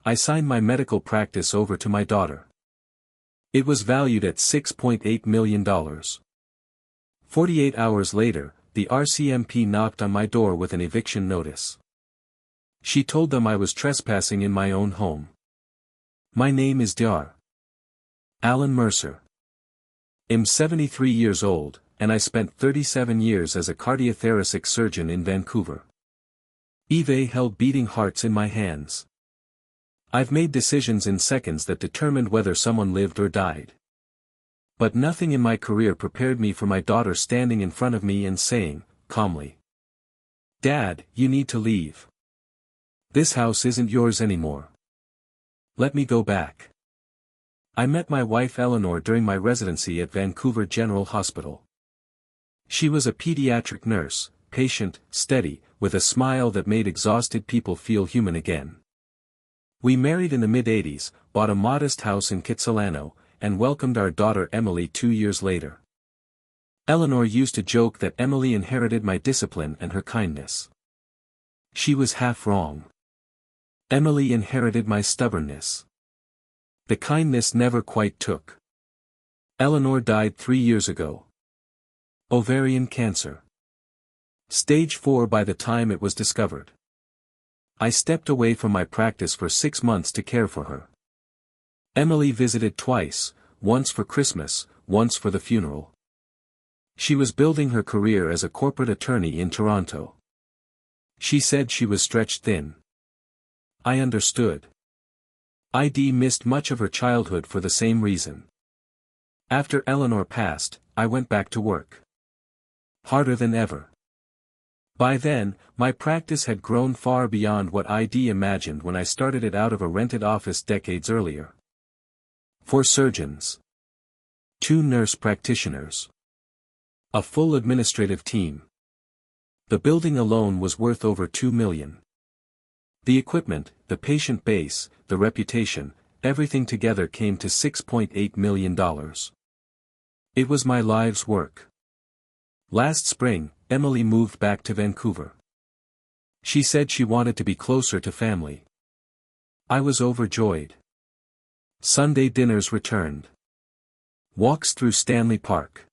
I signed my medical practice over to my daughter. It was valued at $6.8 million. 48 hours later, the RCMP knocked on my door with an eviction notice. She told them I was trespassing in my own home. My name is Dr. Alan Mercer. I'm 73 years old, and I spent 37 years as a cardiothoracic surgeon in Vancouver. Eve held beating hearts in my hands. I've made decisions in seconds that determined whether someone lived or died. But nothing in my career prepared me for my daughter standing in front of me and saying, calmly, "Dad, you need to leave. This house isn't yours anymore. Let me go back." I met my wife Eleanor during my residency at Vancouver General Hospital. She was a pediatric nurse, patient, steady, with a smile that made exhausted people feel human again. We married in the mid-80s, bought a modest house in Kitsilano, and welcomed our daughter Emily 2 years later. Eleanor used to joke that Emily inherited my discipline and her kindness. She was half wrong. Emily inherited my stubbornness. The kindness never quite took. Eleanor died 3 years ago. Ovarian cancer. Stage 4 by the time it was discovered. I stepped away from my practice for 6 months to care for her. Emily visited twice, once for Christmas, once for the funeral. She was building her career as a corporate attorney in Toronto. She said she was stretched thin. I understood. ID missed much of her childhood for the same reason. After Eleanor passed, I went back to work. Harder than ever. By then, my practice had grown far beyond what ID imagined when I started it out of a rented office decades earlier. 4 surgeons. 2 nurse practitioners. A full administrative team. The building alone was worth over $2 million. The equipment, the patient base, the reputation, everything together came to $6.8 million. It was my life's work. Last spring, Emily moved back to Vancouver. She said she wanted to be closer to family. I was overjoyed. Sunday dinners returned. Walks through Stanley Park.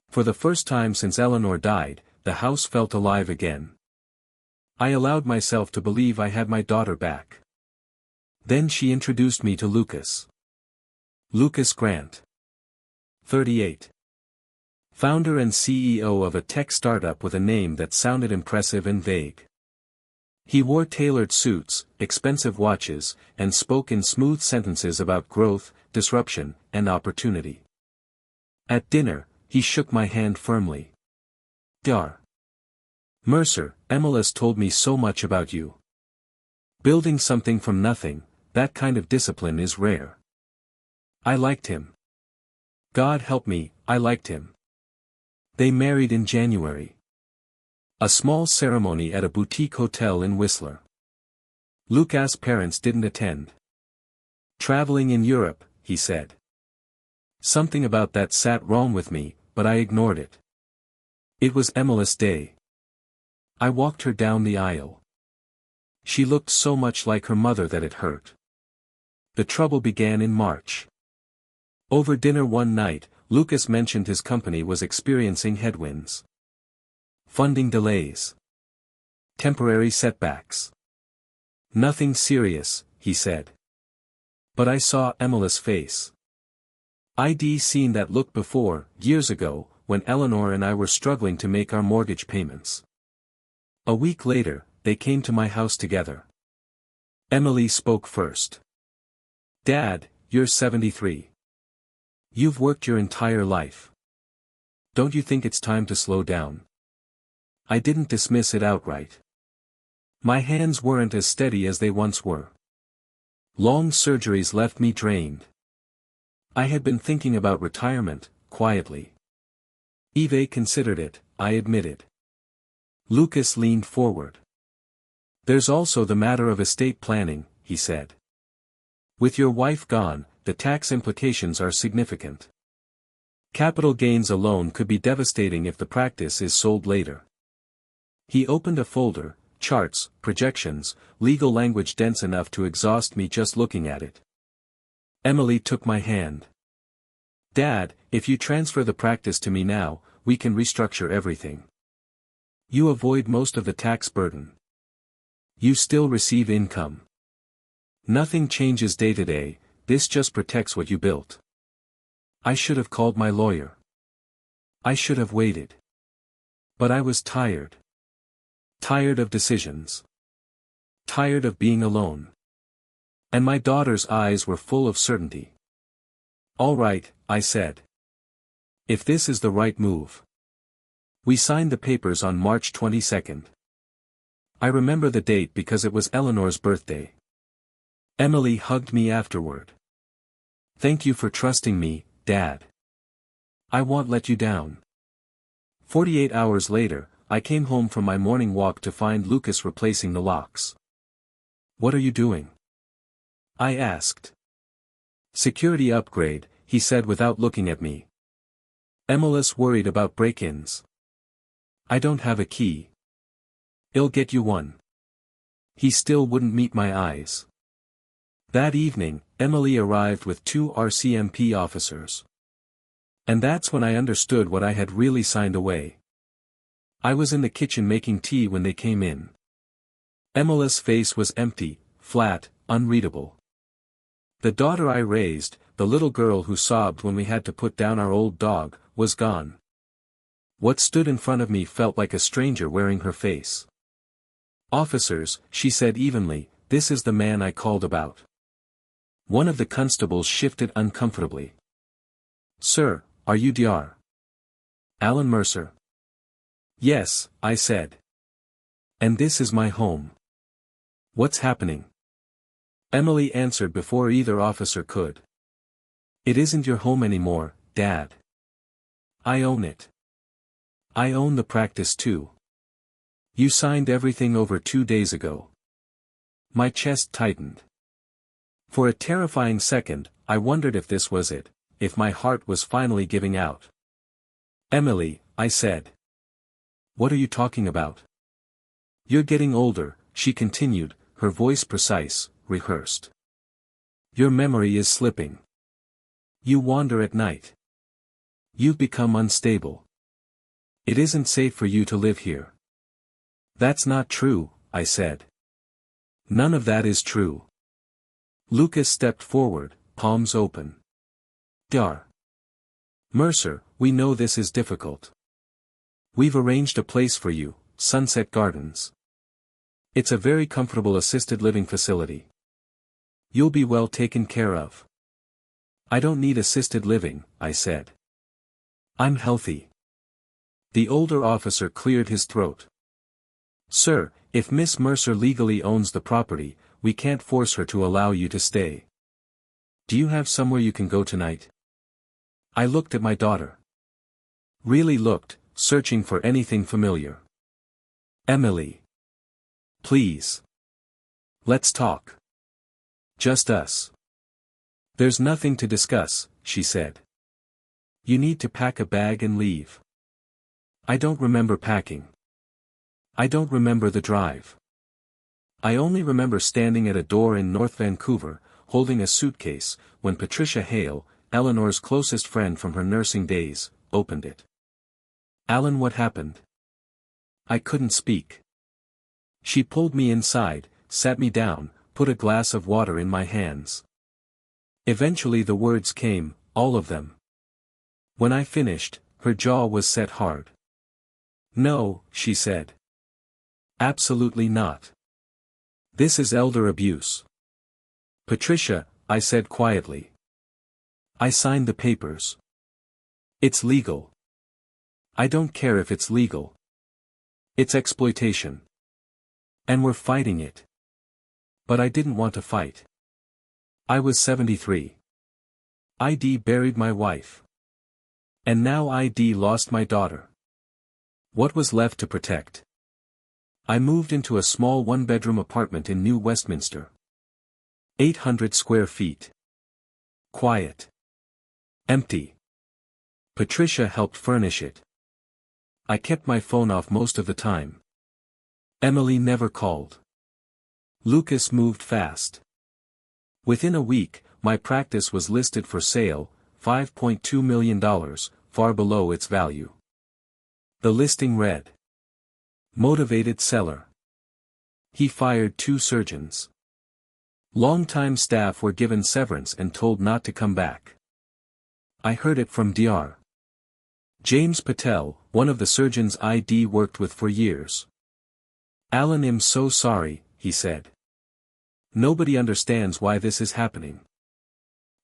For the first time since Eleanor died, the house felt alive again. I allowed myself to believe I had my daughter back. Then she introduced me to Lucas. Lucas Grant. 38. Founder and CEO of a tech startup with a name that sounded impressive and vague. He wore tailored suits, expensive watches, and spoke in smooth sentences about growth, disruption, and opportunity. At dinner, he shook my hand firmly. Dr. Mercer, Emilis told me so much about you. Building something from nothing, that kind of discipline is rare. I liked him. God help me, I liked him. They married in January. A small ceremony at a boutique hotel in Whistler. Lucas' parents didn't attend. Traveling in Europe, he said. Something about that sat wrong with me, but I ignored it. It was Emilis' day. I walked her down the aisle. She looked so much like her mother that it hurt. The trouble began in March. Over dinner one night, Lucas mentioned his company was experiencing headwinds. Funding delays. Temporary setbacks. Nothing serious, he said. But I saw Emilis' face. I'd seen that look before, years ago, when Eleanor and I were struggling to make our mortgage payments. A week later, they came to my house together. Emily spoke first. Dad, you're 73. You've worked your entire life. Don't you think it's time to slow down? I didn't dismiss it outright. My hands weren't as steady as they once were. Long surgeries left me drained. I had been thinking about retirement, quietly. Eve considered it, I admitted. Lucas leaned forward. There's also the matter of estate planning, he said. With your wife gone, the tax implications are significant. Capital gains alone could be devastating if the practice is sold later. He opened a folder, charts, projections, legal language dense enough to exhaust me just looking at it. Emily took my hand. Dad, if you transfer the practice to me now, we can restructure everything. You avoid most of the tax burden. You still receive income. Nothing changes day to day, this just protects what you built. I should have called my lawyer. I should have waited. But I was tired. Tired of decisions. Tired of being alone. And my daughter's eyes were full of certainty. All right, I said. If this is the right move. We signed the papers on March 22nd. I remember the date because it was Eleanor's birthday. Emily hugged me afterward. Thank you for trusting me, Dad. I won't let you down. 48 hours later, I came home from my morning walk to find Lucas replacing the locks. What are you doing? I asked. Security upgrade, he said without looking at me. Emily's worried about break-ins. I don't have a key. I'll get you one. He still wouldn't meet my eyes. That evening, Emily arrived with 2 RCMP officers. And that's when I understood what I had really signed away. I was in the kitchen making tea when they came in. Emily's face was empty, flat, unreadable. The daughter I raised, the little girl who sobbed when we had to put down our old dog, was gone. What stood in front of me felt like a stranger wearing her face. Officers, she said evenly, this is the man I called about. One of the constables shifted uncomfortably. Sir, are you Dr. Alan Mercer? Yes, I said. And this is my home. What's happening? Emily answered before either officer could. It isn't your home anymore, Dad. I own it. I own the practice too. You signed everything over 2 days ago. My chest tightened. For a terrifying second, I wondered if this was it, if my heart was finally giving out. Emily, I said. What are you talking about? You're getting older, she continued, her voice precise, rehearsed. Your memory is slipping. You wander at night. You've become unstable. It isn't safe for you to live here. That's not true, I said. None of that is true. Lucas stepped forward, palms open. Dr. Mercer, we know this is difficult. We've arranged a place for you, Sunset Gardens. It's a very comfortable assisted living facility. You'll be well taken care of. I don't need assisted living, I said. I'm healthy. The older officer cleared his throat. Sir, if Miss Mercer legally owns the property, we can't force her to allow you to stay. Do you have somewhere you can go tonight? I looked at my daughter. Really looked, searching for anything familiar. Emily. Please. Let's talk. Just us. There's nothing to discuss, she said. You need to pack a bag and leave. I don't remember packing. I don't remember the drive. I only remember standing at a door in North Vancouver, holding a suitcase, when Patricia Hale, Eleanor's closest friend from her nursing days, opened it. Alan, what happened? I couldn't speak. She pulled me inside, sat me down, put a glass of water in my hands. Eventually the words came, all of them. When I finished, her jaw was set hard. No, she said. Absolutely not. This is elder abuse. Patricia, I said quietly. I signed the papers. It's legal. I don't care if it's legal. It's exploitation. And we're fighting it. But I didn't want to fight. I was 73. ID buried my wife. And now ID lost my daughter. What was left to protect? I moved into a small one-bedroom apartment in New Westminster. 800 square feet. Quiet. Empty. Patricia helped furnish it. I kept my phone off most of the time. Emily never called. Lucas moved fast. Within a week, my practice was listed for sale, $5.2 million, far below its value. The listing read: Motivated seller. He fired 2 surgeons. Longtime staff were given severance and told not to come back. I heard it from Dr. James Patel, one of the surgeons I'd worked with for years. Alan, I'm so sorry, he said. Nobody understands why this is happening.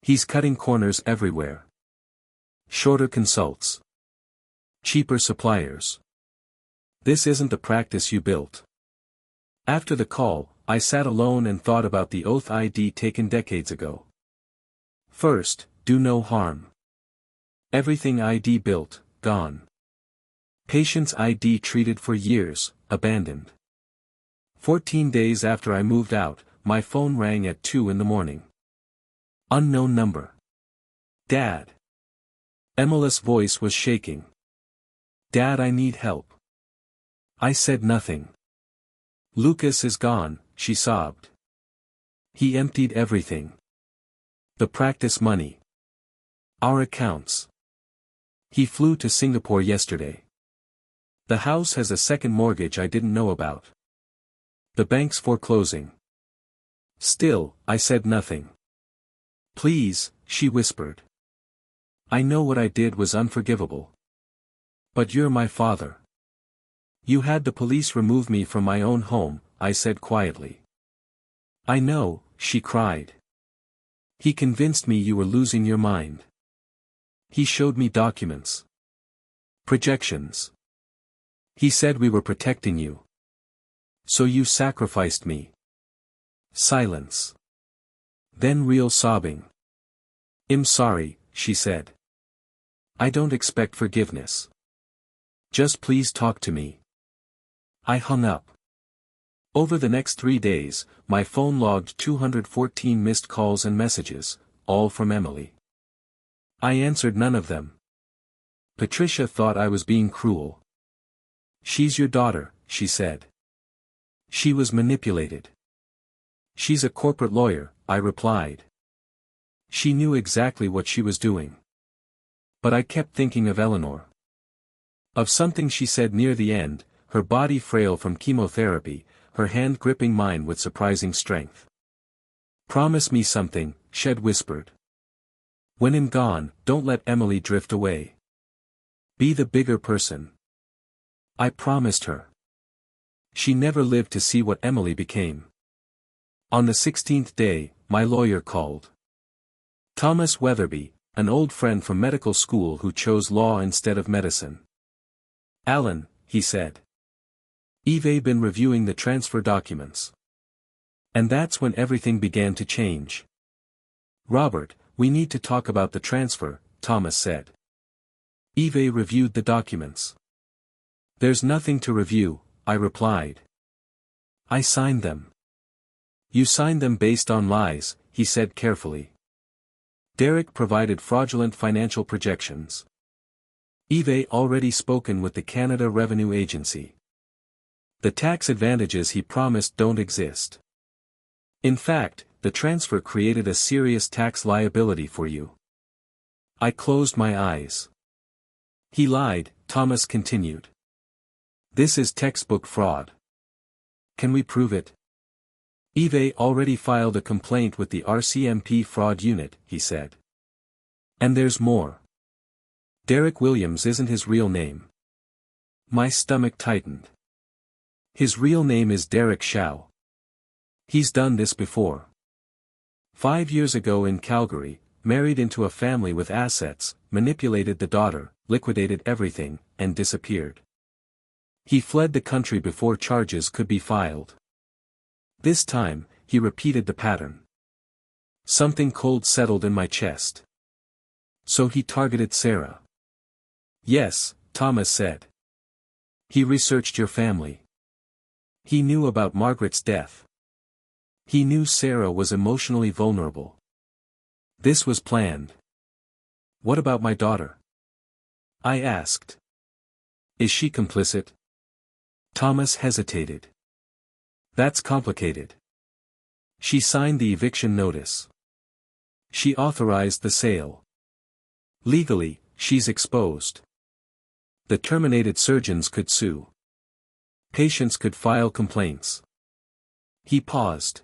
He's cutting corners everywhere. Shorter consults. Cheaper suppliers. This isn't the practice you built. After the call, I sat alone and thought about the oath I'd taken decades ago. First, do no harm. Everything I'd built, gone. Patients I'd treated for years, abandoned. 14 days after I moved out, my phone rang at 2 in the morning. Unknown number. Dad. Emily's voice was shaking. Dad, I need help. I said nothing. Lucas is gone, she sobbed. He emptied everything. The practice money. Our accounts. He flew to Singapore yesterday. The house has a second mortgage I didn't know about. The bank's foreclosing. Still, I said nothing. Please, she whispered. I know what I did was unforgivable. But you're my father. You had the police remove me from my own home, I said quietly. I know, she cried. He convinced me you were losing your mind. He showed me documents. Projections. He said we were protecting you. So you sacrificed me. Silence. Then real sobbing. I'm sorry, she said. I don't expect forgiveness. Just please talk to me. I hung up. Over the next 3 days, my phone logged 214 missed calls and messages, all from Emily. I answered none of them. Patricia thought I was being cruel. She's your daughter, she said. She was manipulated. She's a corporate lawyer, I replied. She knew exactly what she was doing. But I kept thinking of Eleanor. Of something she said near the end, her body frail from chemotherapy, her hand gripping mine with surprising strength. Promise me something, Shed whispered. When I'm gone, don't let Emily drift away. Be the bigger person. I promised her. She never lived to see what Emily became. On the 16th day, my lawyer called. Thomas Weatherby, an old friend from medical school who chose law instead of medicine. Alan, he said. Eve been reviewing the transfer documents. And that's when everything began to change. Robert, we need to talk about the transfer, Thomas said. Eve reviewed the documents. There's nothing to review, I replied. I signed them. You signed them based on lies, he said carefully. Derek provided fraudulent financial projections. Eve already spoken with the Canada Revenue Agency. The tax advantages he promised don't exist. In fact, the transfer created a serious tax liability for you. I closed my eyes. He lied, Thomas continued. This is textbook fraud. Can we prove it? Eve already filed a complaint with the RCMP fraud unit, he said. And there's more. Derek Williams isn't his real name. My stomach tightened. His real name is Derek Shao. He's done this before. 5 years ago in Calgary, married into a family with assets, manipulated the daughter, liquidated everything, and disappeared. He fled the country before charges could be filed. This time, he repeated the pattern. Something cold settled in my chest. So he targeted Sarah. Yes, Thomas said. He researched your family. He knew about Margaret's death. He knew Sarah was emotionally vulnerable. This was planned. What about my daughter? I asked. Is she complicit? Thomas hesitated. That's complicated. She signed the eviction notice. She authorized the sale. Legally, she's exposed. The terminated surgeons could sue. Patients could file complaints. He paused.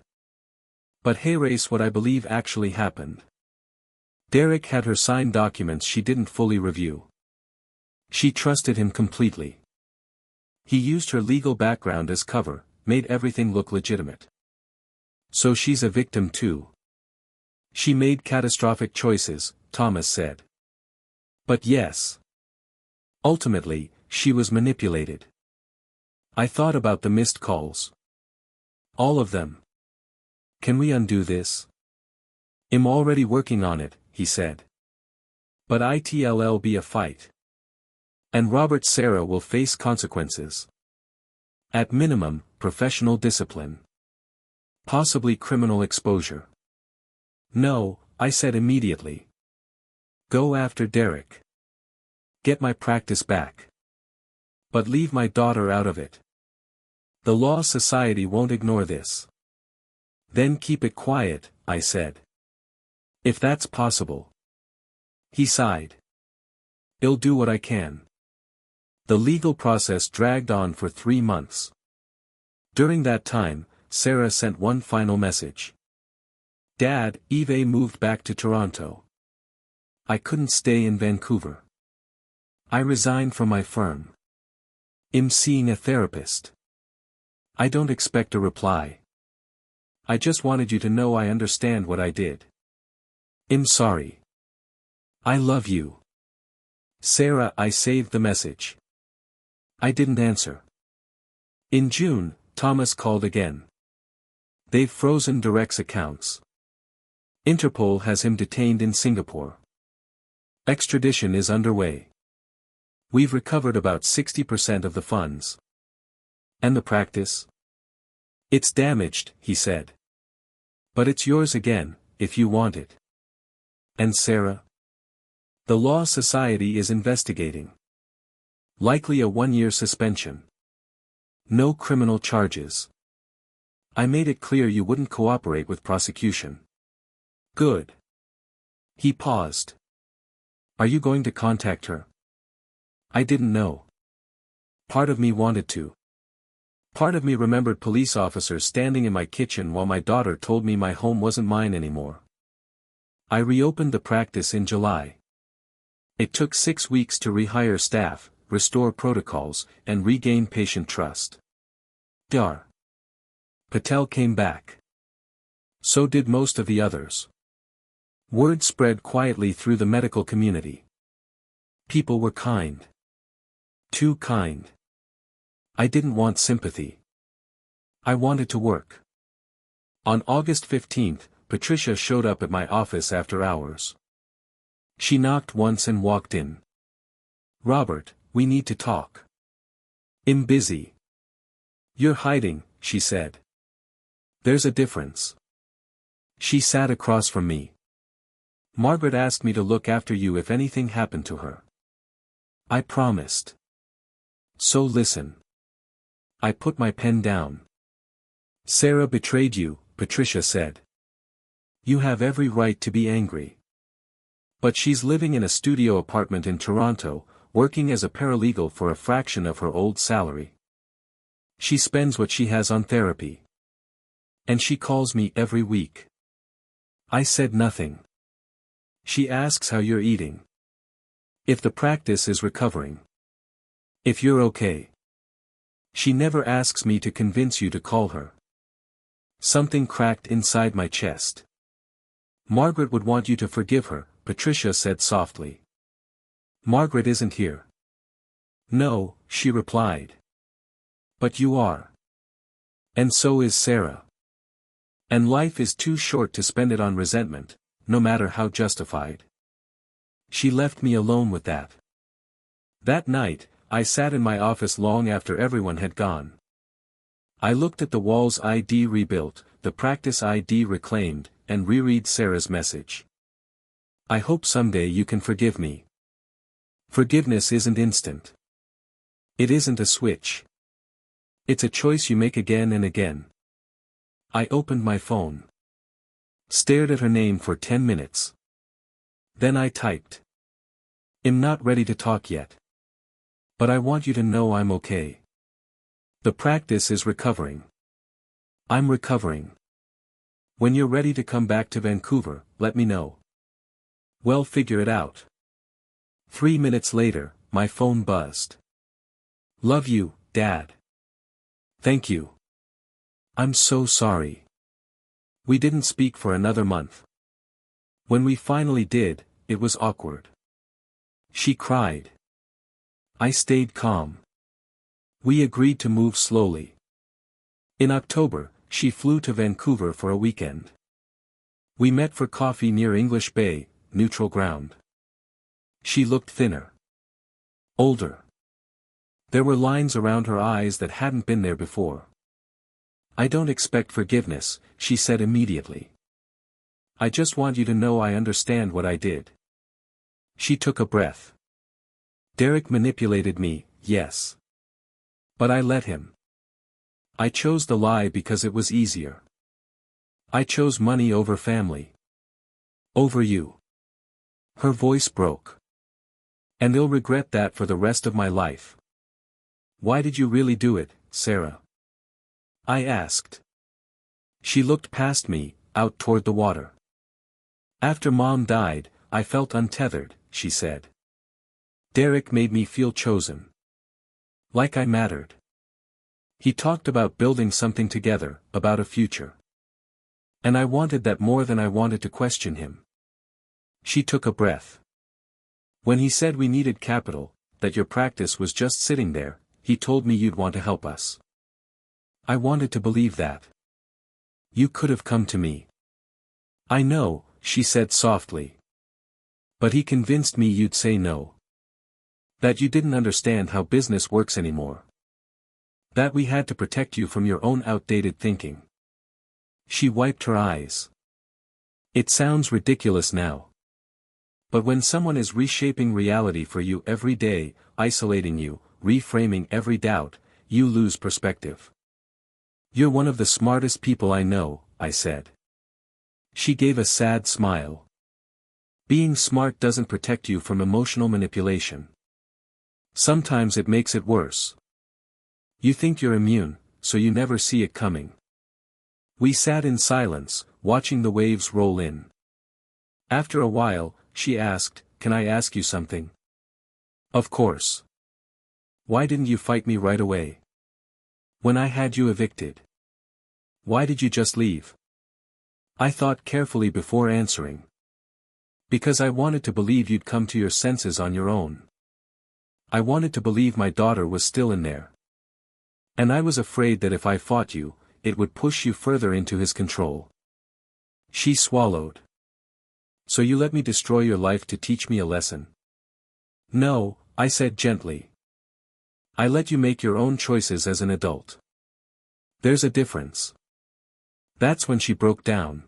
But here's what I believe actually happened. Derek had her sign documents she didn't fully review. She trusted him completely. He used her legal background as cover, made everything look legitimate. So she's a victim too. She made catastrophic choices, Thomas said. But yes. Ultimately, she was manipulated. I thought about the missed calls. All of them. Can we undo this? I'm already working on it, he said. But it'll be a fight. And Robert Sarah will face consequences. At minimum, professional discipline. Possibly criminal exposure. No, I said immediately. Go after Derek. Get my practice back. But leave my daughter out of it. The Law Society won't ignore this. Then keep it quiet, I said. If that's possible. He sighed. I'll do what I can. The legal process dragged on for 3 months. During that time, Sarah sent one final message. Dad, Eve moved back to Toronto. I couldn't stay in Vancouver. I resigned from my firm. I'm seeing a therapist. I don't expect a reply. I just wanted you to know I understand what I did. I'm sorry. I love you. Sarah, I saved the message. I didn't answer. In June, Thomas called again. They've frozen Derek's accounts. Interpol has him detained in Singapore. Extradition is underway. We've recovered about 60% of the funds. And the practice? It's damaged, he said. But it's yours again, if you want it. And Sarah? The Law Society is investigating. Likely a 1-year suspension. No criminal charges. I made it clear you wouldn't cooperate with prosecution. Good. He paused. Are you going to contact her? I didn't know. Part of me wanted to. Part of me remembered police officers standing in my kitchen while my daughter told me my home wasn't mine anymore. I reopened the practice in July. It took 6 weeks to rehire staff, restore protocols, and regain patient trust. Dar. Patel came back. So did most of the others. Word spread quietly through the medical community. People were kind. Too kind. I didn't want sympathy. I wanted to work. On August 15th, Patricia showed up at my office after hours. She knocked once and walked in. Robert, we need to talk. I'm busy. You're hiding, she said. There's a difference. She sat across from me. Margaret asked me to look after you if anything happened to her. I promised. So listen. I put my pen down. Sarah betrayed you, Patricia said. You have every right to be angry. But she's living in a studio apartment in Toronto, working as a paralegal for a fraction of her old salary. She spends what she has on therapy. And she calls me every week. I said nothing. She asks how you're eating. If the practice is recovering. If you're okay. She never asks me to convince you to call her. Something cracked inside my chest. Margaret would want you to forgive her, Patricia said softly. Margaret isn't here. No, she replied. But you are. And so is Sarah. And life is too short to spend it on resentment, no matter how justified. She left me alone with that. That night, I sat in my office long after everyone had gone. I looked at the wall's ID rebuilt, the practice ID reclaimed, and reread Sarah's message. I hope someday you can forgive me. Forgiveness isn't instant. It isn't a switch. It's a choice you make again and again, I opened my phone. Stared at her name for 10 minutes. Then I typed. I'm not ready to talk yet. But I want you to know I'm okay. The practice is recovering. I'm recovering. When you're ready to come back to Vancouver, let me know. We'll figure it out. 3 minutes later, my phone buzzed. Love you, Dad. Thank you. I'm so sorry. We didn't speak for another month. When we finally did, it was awkward. She cried. I stayed calm. We agreed to move slowly. In October, she flew to Vancouver for a weekend. We met for coffee near English Bay, neutral ground. She looked thinner. Older. There were lines around her eyes that hadn't been there before. I don't expect forgiveness, she said immediately. I just want you to know I understand what I did. She took a breath. Derek manipulated me, yes. But I let him. I chose the lie because it was easier. I chose money over family. Over you. Her voice broke. And I'll regret that for the rest of my life. Why did you really do it, Sarah? I asked. She looked past me, out toward the water. After Mom died, I felt untethered, she said. Derek made me feel chosen. Like I mattered. He talked about building something together, about a future. And I wanted that more than I wanted to question him. She took a breath. When he said we needed capital, that your practice was just sitting there, he told me you'd want to help us. I wanted to believe that. You could have come to me. I know, she said softly. But he convinced me you'd say no. That you didn't understand how business works anymore. That we had to protect you from your own outdated thinking. She wiped her eyes. It sounds ridiculous now. But when someone is reshaping reality for you every day, isolating you, reframing every doubt, you lose perspective. You're one of the smartest people I know, I said. She gave a sad smile. Being smart doesn't protect you from emotional manipulation. Sometimes it makes it worse. You think you're immune, so you never see it coming. We sat in silence, watching the waves roll in. After a while, she asked, "Can I ask you something?" Of course. Why didn't you fight me right away? When I had you evicted. Why did you just leave? I thought carefully before answering. Because I wanted to believe you'd come to your senses on your own. I wanted to believe my daughter was still in there. And I was afraid that if I fought you, it would push you further into his control. She swallowed. So you let me destroy your life to teach me a lesson? No, I said gently. I let you make your own choices as an adult. There's a difference. That's when she broke down.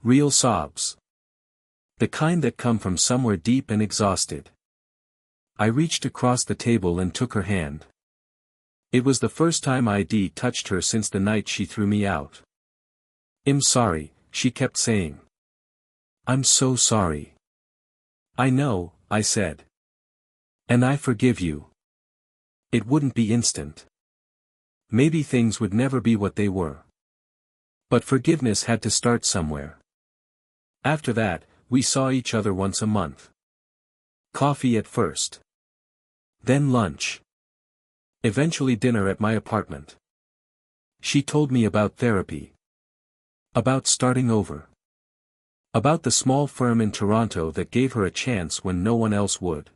Real sobs. The kind that come from somewhere deep and exhausted. I reached across the table and took her hand. It was the first time I'd touched her since the night she threw me out. I'm sorry, she kept saying. I'm so sorry. I know, I said. And I forgive you. It wouldn't be instant. Maybe things would never be what they were. But forgiveness had to start somewhere. After that, we saw each other once a month. Coffee at first. Then lunch. Eventually dinner at my apartment. She told me about therapy. About starting over. About the small firm in Toronto that gave her a chance when no one else would.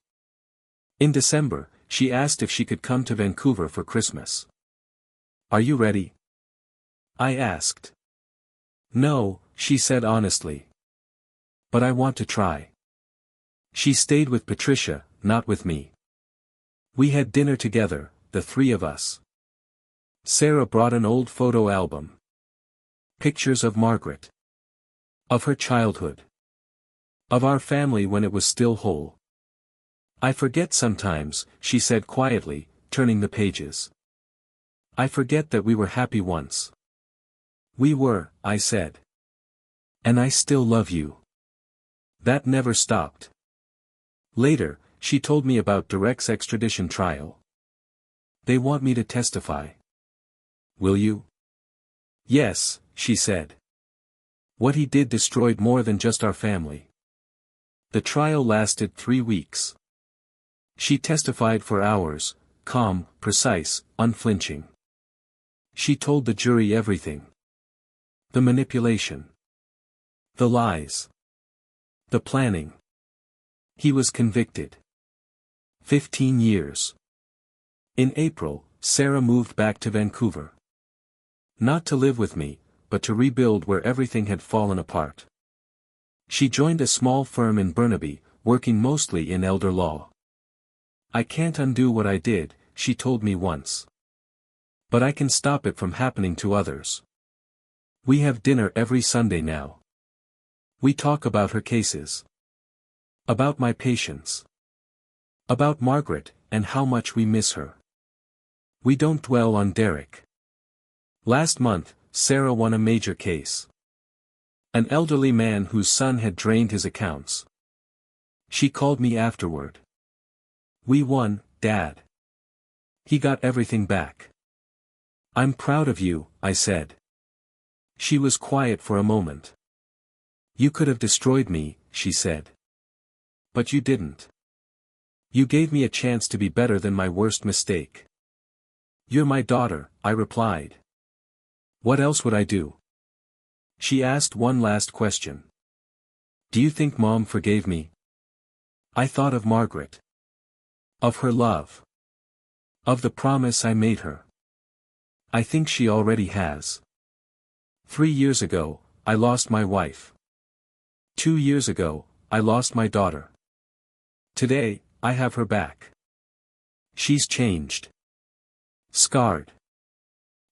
In December, she asked if she could come to Vancouver for Christmas. Are you ready? I asked. No, she said honestly. But I want to try. She stayed with Patricia, not with me. We had dinner together, the three of us. Sarah brought an old photo album. Pictures of Margaret. Of her childhood. Of our family when it was still whole. I forget sometimes, she said quietly, turning the pages. I forget that we were happy once. We were, I said. And I still love you. That never stopped. Later, she told me about Derek's extradition trial. They want me to testify. Will you? Yes, she said. What he did destroyed more than just our family. The trial lasted 3 weeks. She testified for hours, calm, precise, unflinching. She told the jury everything. The manipulation. The lies. The planning. He was convicted. 15 years. In April, Sarah moved back to Vancouver. Not to live with me, but to rebuild where everything had fallen apart. She joined a small firm in Burnaby, working mostly in elder law. I can't undo what I did, she told me once. But I can stop it from happening to others. We have dinner every Sunday now. We talk about her cases. About my patients. About Margaret, and how much we miss her. We don't dwell on Derek. Last month, Sarah won a major case. An elderly man whose son had drained his accounts. She called me afterward. We won, Dad. He got everything back. I'm proud of you, I said. She was quiet for a moment. You could have destroyed me, she said. But you didn't. You gave me a chance to be better than my worst mistake. You're my daughter, I replied. What else would I do? She asked one last question. Do you think Mom forgave me? I thought of Margaret. Of her love. Of the promise I made her. I think she already has. 3 years ago, I lost my wife. 2 years ago, I lost my daughter. Today, I have her back. She's changed. Scarred.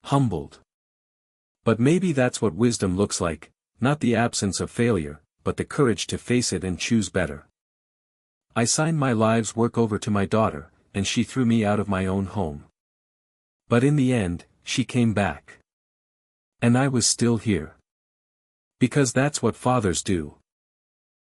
Humbled. But maybe that's what wisdom looks like, not the absence of failure, but the courage to face it and choose better. I signed my life's work over to my daughter, and she threw me out of my own home. But in the end, she came back. And I was still here. Because that's what fathers do.